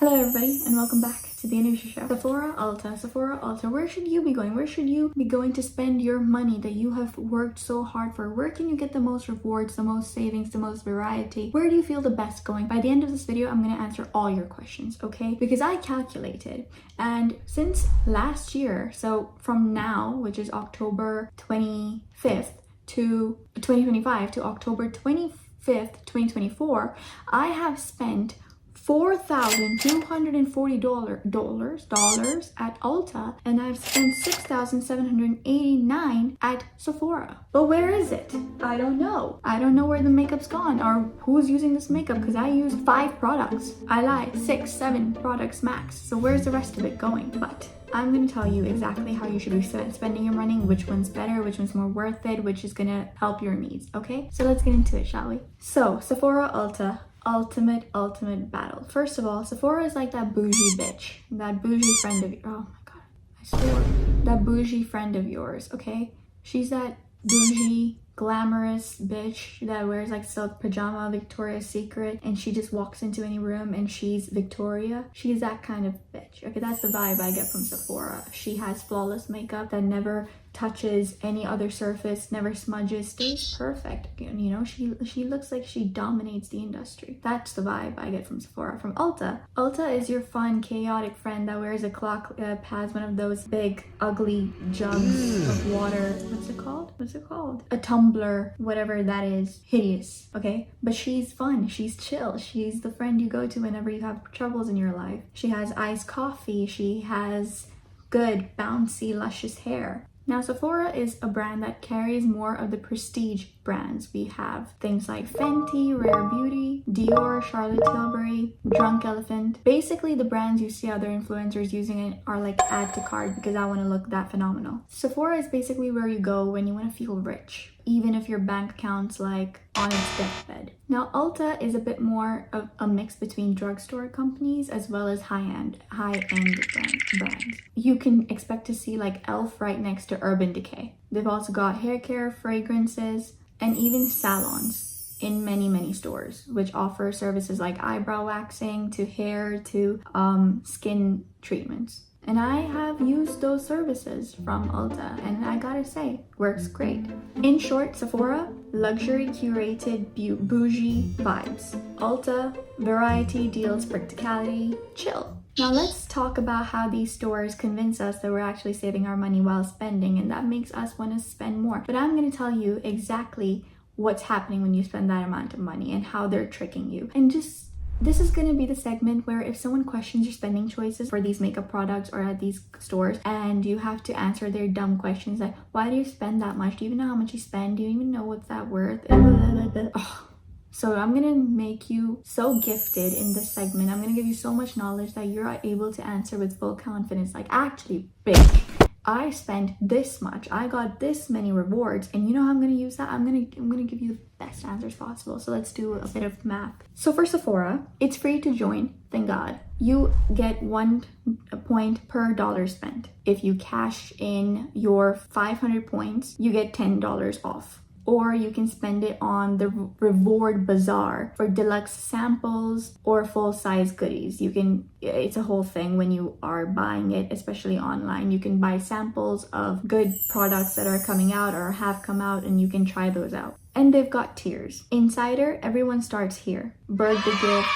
Hello everybody and welcome back to the Anusha Show. Sephora Ulta, where should you be going? Where should you be going to spend your money that you have worked so hard for? Where can you get the most rewards, the most savings, the most variety? Where do you feel the best going? By the end of this video, I'm going to answer all your questions, okay? Because I calculated, and since last year, so from now, which is October 25th to 2025 to October 25th, 2024, I have spent $4,240 at Ulta, and I've spent $6,789 at Sephora. But where is it? I don't know. I don't know where the makeup's gone or who's using this makeup, because I used 5 products. I lied, 6, 7 products max. So where's the rest of it going? But I'm going to tell you exactly how you should be spending your money, which one's better, which one's more worth it, which is going to help your needs, okay? So let's get into it, shall we? So Sephora Ulta. Ultimate battle. First of all, Sephora is like that bougie bitch, that bougie friend of oh my god, I swore, that bougie friend of yours, okay? She's that bougie glamorous bitch that wears like silk pajama, Victoria's Secret, and she just walks into any room and she's Victoria. She's that kind of bitch, okay? That's the vibe I get from Sephora. She has flawless makeup that never touches any other surface, never smudges, stays perfect. You know, she looks like she dominates the industry. That's the vibe I get from Sephora. From Ulta is your fun, chaotic friend that wears a clock, has one of those big, ugly jugs of water. What's it called? A tumbler, whatever that is. Hideous, okay? But she's fun, she's chill, she's the friend you go to whenever you have troubles in your life. She has iced coffee, she has good, bouncy, luscious hair. Now, Sephora is a brand that carries more of the prestige brands. We have things like Fenty, Rare Beauty, Dior, Charlotte Tilbury, Drunk Elephant. Basically, the brands you see other influencers using it are like add to cart because I want to look that phenomenal. Sephora is basically where you go when you want to feel rich, even if your bank account's like on its deathbed. Now, Ulta is a bit more of a mix between drugstore companies as well as high-end brands. You can expect to see like e.l.f. right next to Urban Decay. They've also got hair care, fragrances, and even salons in many stores, which offer services like eyebrow waxing to hair to skin treatments. And I have used those services from Ulta, and I gotta say, works great. In short, Sephora, luxury curated bougie vibes. Ulta, variety, deals, practicality, chill. Now let's talk about how these stores convince us that we're actually saving our money while spending, and that makes us want to spend more. But I'm going to tell you exactly what's happening when you spend that amount of money and how they're tricking you. And this is going to be the segment where if someone questions your spending choices for these makeup products or at these stores, and you have to answer their dumb questions like, why do you spend that much? Do you even know how much you spend? Do you even know what's that worth? So I'm going to make you so gifted in this segment. I'm going to give you so much knowledge that you're able to answer with full confidence. Like, actually, bitch, I spent this much. I got this many rewards. And you know how I'm going to use that? I'm going to give you the best answers possible. So let's do a bit of math. So for Sephora, it's free to join. Thank God. You get 1 point per dollar spent. If you cash in your 500 points, you get $10 off. Or you can spend it on the reward bazaar for deluxe samples or full-size goodies. It's a whole thing when you are buying it, especially online. You can buy samples of good products that are coming out or have come out, and you can try those out. And they've got tiers. Insider, everyone starts here. Birthday gifts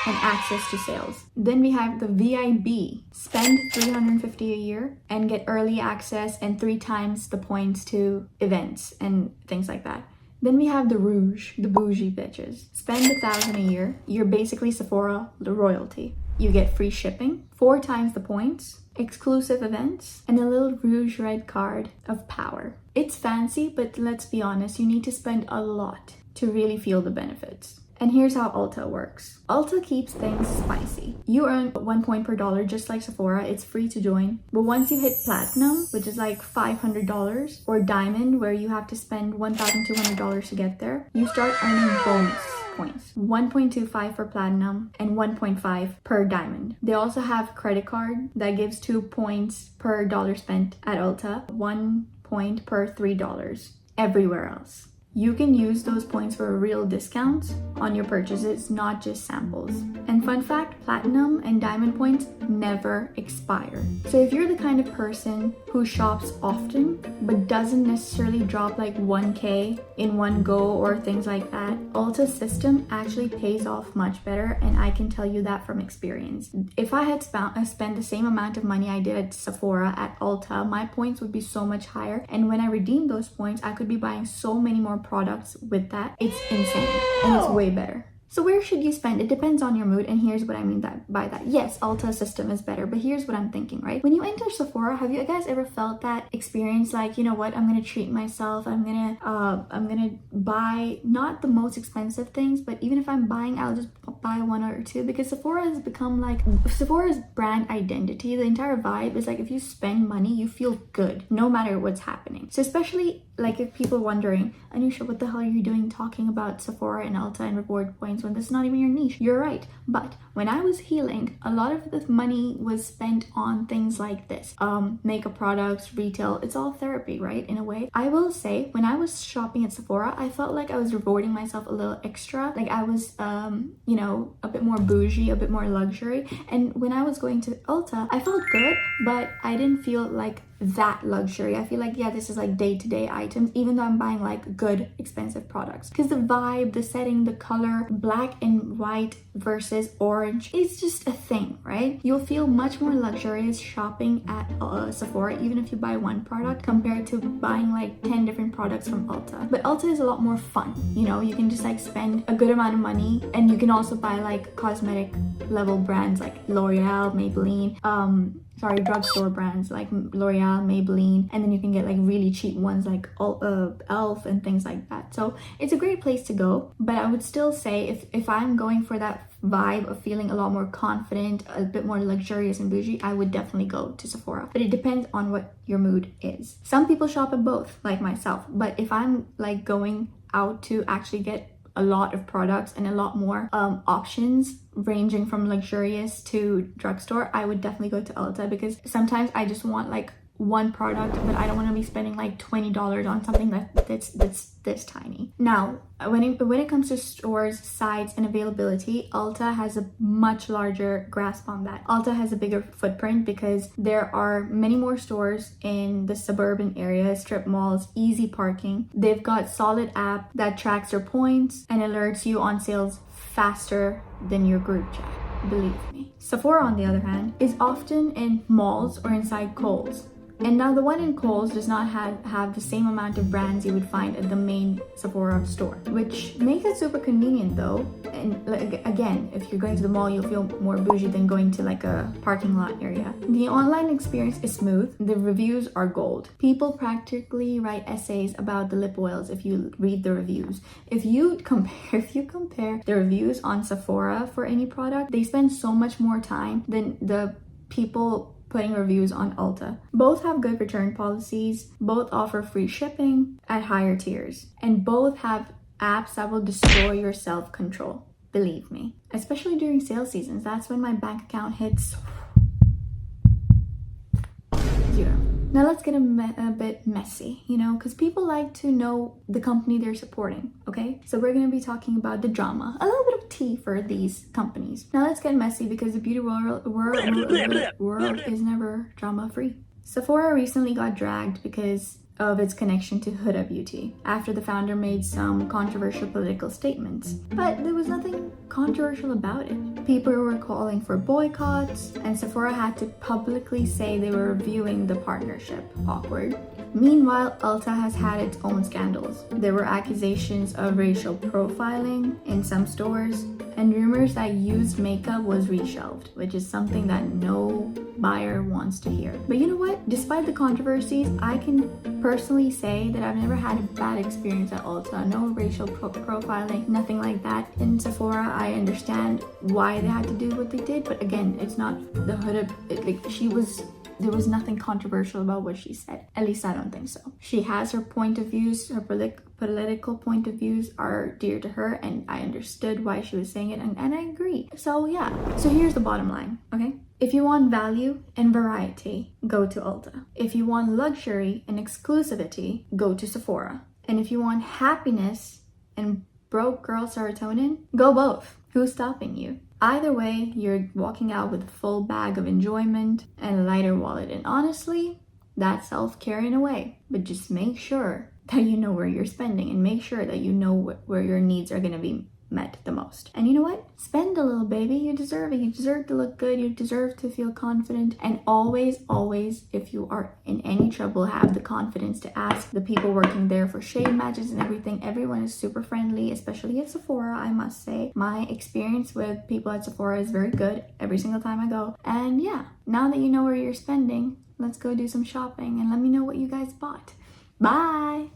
and access to sales. Then we have the VIB. Spend $350 a year and get early access and 3 times the points to events and things like that. Then we have the Rouge, the bougie bitches. Spend $1,000 a year. You're basically Sephora, the royalty. You get free shipping, 4 times the points, exclusive events, and a little Rouge red card of power. It's fancy, but let's be honest, you need to spend a lot to really feel the benefits. And here's how Ulta works. Ulta keeps things spicy. You earn 1 point per dollar just like Sephora. It's free to join. But once you hit platinum, which is like $500, or diamond, where you have to spend $1,200 to get there, you start earning bonus points. 1.25 for platinum and 1.5 per diamond. They also have credit card that gives 2 points per dollar spent at Ulta, 1 point per $3 everywhere else. you can use those points for real discounts on your purchases, not just samples. And fun fact, platinum and diamond points never expire. So if you're the kind of person who shops often but doesn't necessarily drop like 1K in one go or things like that, Ulta's system actually pays off much better, and I can tell you that from experience. If I had spent the same amount of money I did at Sephora at Ulta, my points would be so much higher, and when I redeemed those points, I could be buying so many more products with that. It's insane, and it's way better. So where should you spend? It depends on your mood, and here's what I mean by that. Yes, Ulta's system is better, but here's what I'm thinking, right? When you enter Sephora, have you guys ever felt that experience like, you know what, I'm gonna treat myself, I'm gonna buy not the most expensive things, but even if I'm buying, I'll just buy one or two, because Sephora has become like Sephora's brand identity. The entire vibe is like, if you spend money, you feel good no matter what's happening. So especially like if people are wondering, Anusha, what the hell are you doing talking about Sephora and Ulta and reward points when this is not even your niche? You're right. But when I was healing, a lot of the money was spent on things like this. Makeup products, retail, it's all therapy, right? In a way. I will say, when I was shopping at Sephora, I felt like I was rewarding myself a little extra. Like I was, you know, a bit more bougie, a bit more luxury. And when I was going to Ulta, I felt good, but I didn't feel like that luxury. I feel like, yeah, this is like day-to-day items, even though I'm buying like good expensive products, because the vibe, the setting, the color, black and white versus orange, it's just a thing, right? You'll feel much more luxurious shopping at Sephora, even if you buy one product, compared to buying like 10 different products from Ulta. But Ulta is a lot more fun, you know. You can just like spend a good amount of money, and you can also buy like cosmetic level brands like L'Oreal, Maybelline, drugstore brands like L'Oreal, Maybelline, and then you can get like really cheap ones like Elf and things like that. So it's a great place to go, but I would still say if I'm going for that vibe of feeling a lot more confident, a bit more luxurious and bougie, I would definitely go to Sephora. But it depends on what your mood is. Some people shop at both, like myself, but if I'm like going out to actually get a lot of products and a lot more options ranging from luxurious to drugstore, I would definitely go to Ulta, because sometimes I just want like one product, but I don't want to be spending like $20 on something that's this tiny. Now, when it comes to stores, size, and availability, Ulta has a much larger grasp on that. Ulta has a bigger footprint because there are many more stores in the suburban areas, strip malls, easy parking. They've got solid app that tracks your points and alerts you on sales faster than your group chat. Believe me. Sephora, on the other hand, is often in malls or inside Kohl's. And now the one in Kohl's does not have the same amount of brands you would find at the main Sephora store, which makes it super convenient though. And like, again, if you're going to the mall, you'll feel more bougie than going to like a parking lot area. The online experience is smooth. The reviews are gold. People practically write essays about the lip oils if you read the reviews. If you compare the reviews on Sephora for any product, they spend so much more time than the people putting reviews on Ulta. Both have good return policies, both offer free shipping at higher tiers, and both have apps that will destroy your self-control. Believe me. Especially during sale seasons, that's when my bank account hits zero. Now let's get a bit messy, you know, because people like to know the company they're supporting, okay? So we're going to be talking about the drama, a little bit of tea for these companies. Now let's get messy, because the beauty world is never drama-free. Sephora recently got dragged because of its connection to Huda Beauty after the founder made some controversial political statements. But there was nothing controversial about it. People were calling for boycotts, and Sephora had to publicly say they were reviewing the partnership. Awkward. Meanwhile, Ulta has had its own scandals. There were accusations of racial profiling in some stores, and rumors that used makeup was reshelved, which is something that no buyer wants to hear. But you know what? Despite the controversies, I can personally say that I've never had a bad experience at Ulta. No racial profiling, nothing like that. In Sephora, I understand why they had to do what they did, but again, it's not the Huda. There was nothing controversial about what she said. At least I don't think so. She has her point of views, her political point of views are dear to her, and I understood why she was saying it, and I agree. So yeah, so here's the bottom line, okay? If you want value and variety, go to Ulta. If you want luxury and exclusivity, go to Sephora. And if you want happiness and broke girl serotonin, go both. Who's stopping you? Either way, you're walking out with a full bag of enjoyment and a lighter wallet. And honestly, that's self-care in a way. But just make sure that you know where you're spending and make sure that you know where your needs are going to be met the most. And you know what? Spend a little, baby. You deserve it. You deserve to look good. You deserve to feel confident. And always, always, if you are in any trouble, have the confidence to ask the people working there for shade matches and everything. Everyone is super friendly, especially at Sephora, I must say. My experience with people at Sephora is very good every single time I go. And yeah, now that you know where you're spending, let's go do some shopping and let me know what you guys bought. Bye!